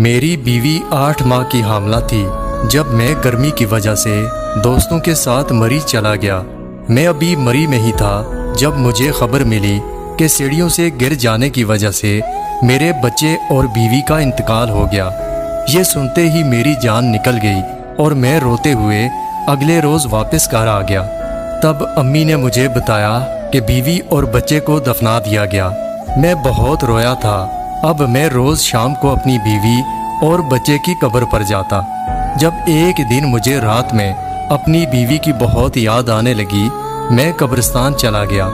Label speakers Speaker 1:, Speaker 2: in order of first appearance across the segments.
Speaker 1: میری بیوی 8 ماہ کی حاملہ تھی جب میں گرمی کی وجہ سے دوستوں کے ساتھ مری چلا گیا۔ میں ابھی مری میں ہی تھا جب مجھے خبر ملی کہ سیڑھیوں سے گر جانے کی وجہ سے میرے بچے اور بیوی کا انتقال ہو گیا۔ یہ سنتے ہی میری جان نکل گئی اور میں روتے ہوئے اگلے روز واپس گھر آ گیا۔ تب امی نے مجھے بتایا کہ بیوی اور بچے کو دفنا دیا گیا۔ میں بہت رویا تھا۔ اب میں روز شام کو اپنی بیوی اور بچے کی قبر پر جاتا۔ جب ایک دن مجھے رات میں اپنی بیوی کی بہت یاد آنے لگی، میں قبرستان چلا گیا۔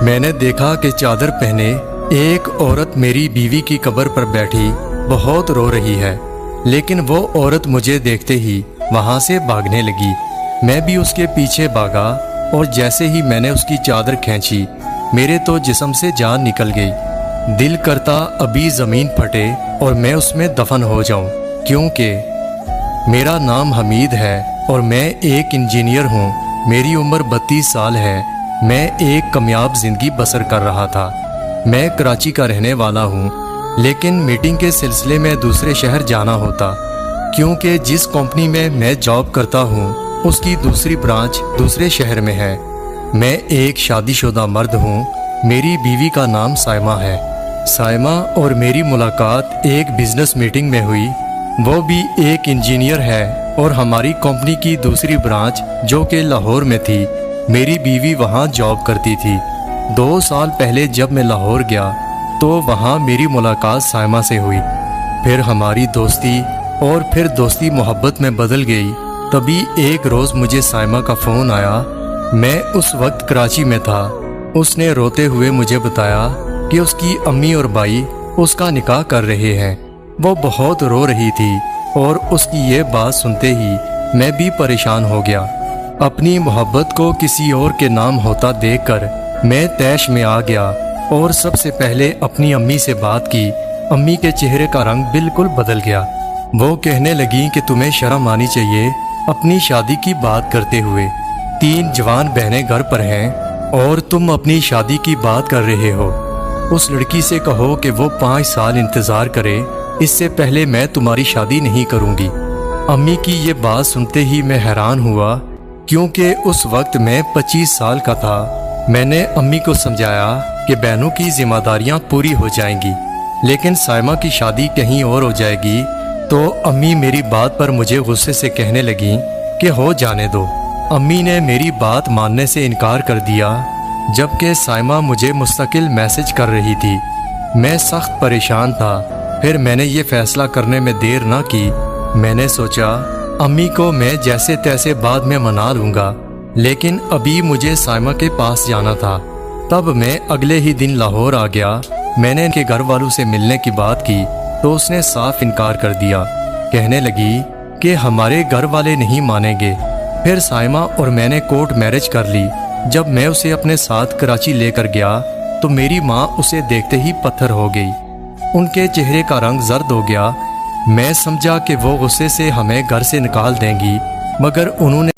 Speaker 1: میں نے دیکھا کہ چادر پہنے ایک عورت میری بیوی کی قبر پر بیٹھی بہت رو رہی ہے، لیکن وہ عورت مجھے دیکھتے ہی وہاں سے بھاگنے لگی۔ میں بھی اس کے پیچھے بھاگا اور جیسے ہی میں نے اس کی چادر کھینچی، میرے تو جسم سے جان نکل گئی۔ دل کرتا ابھی زمین پھٹے اور میں اس میں دفن ہو جاؤں، کیونکہ میرا نام حمید ہے اور میں ایک انجینئر ہوں۔ میری عمر 32 سال ہے۔ میں ایک کامیاب زندگی بسر کر رہا تھا۔ میں کراچی کا رہنے والا ہوں، لیکن میٹنگ کے سلسلے میں دوسرے شہر جانا ہوتا، کیونکہ جس کمپنی میں میں جاب کرتا ہوں اس کی دوسری برانچ دوسرے شہر میں ہے۔ میں ایک شادی شدہ مرد ہوں۔ میری بیوی کا نام سائمہ ہے۔ سائمہ اور میری ملاقات ایک بزنس میٹنگ میں ہوئی۔ وہ بھی ایک انجینئر ہے اور ہماری کمپنی کی دوسری برانچ جو کہ لاہور میں تھی، میری بیوی وہاں جاب کرتی تھی۔ 2 سال پہلے جب میں لاہور گیا تو وہاں میری ملاقات سائمہ سے ہوئی۔ پھر ہماری دوستی اور پھر دوستی محبت میں بدل گئی۔ تبھی ایک روز مجھے سائمہ کا فون آیا۔ میں اس وقت کراچی میں تھا۔ اس نے روتے ہوئے مجھے بتایا کہ اس کی امی اور بھائی اس کا نکاح کر رہے ہیں۔ وہ بہت رو رہی تھی اور اس کی یہ بات سنتے ہی میں بھی پریشان ہو گیا۔ اپنی محبت کو کسی اور کے نام ہوتا دیکھ کر میں طیش میں آ گیا اور سب سے پہلے اپنی امی سے بات کی۔ امی کے چہرے کا رنگ بالکل بدل گیا۔ وہ کہنے لگیں کہ تمہیں شرم آنی چاہیے اپنی شادی کی بات کرتے ہوئے۔ 3 جوان بہنیں گھر پر ہیں اور تم اپنی شادی کی بات کر رہے ہو۔ اس لڑکی سے کہو کہ وہ 5 سال انتظار کرے، اس سے پہلے میں تمہاری شادی نہیں کروں گی۔ امی کی یہ بات سنتے ہی میں حیران ہوا، کیونکہ اس وقت میں 25 سال کا تھا۔ میں نے امی کو سمجھایا کہ بہنوں کی ذمہ داریاں پوری ہو جائیں گی، لیکن سائمہ کی شادی کہیں اور ہو جائے گی۔ تو امی میری بات پر مجھے غصے سے کہنے لگیں کہ ہو جانے دو۔ امی نے میری بات ماننے سے انکار کر دیا، جبکہ سائمہ مجھے مستقل میسج کر رہی تھی۔ میں سخت پریشان تھا۔ پھر میں نے یہ فیصلہ کرنے میں دیر نہ کی۔ میں نے سوچا امی کو میں جیسے تیسے بعد میں منا لوں گا، لیکن ابھی مجھے سائمہ کے پاس جانا تھا۔ تب میں اگلے ہی دن لاہور آ گیا۔ میں نے ان کے گھر والوں سے ملنے کی بات کی تو اس نے صاف انکار کر دیا۔ کہنے لگی کہ ہمارے گھر والے نہیں مانیں گے۔ پھر سائمہ اور میں نے کورٹ میرج کر لی۔ جب میں اسے اپنے ساتھ کراچی لے کر گیا تو میری ماں اسے دیکھتے ہی پتھر ہو گئی۔ ان کے چہرے کا رنگ زرد ہو گیا۔ میں سمجھا کہ وہ غصے سے ہمیں گھر سے نکال دیں گی، مگر انہوں نے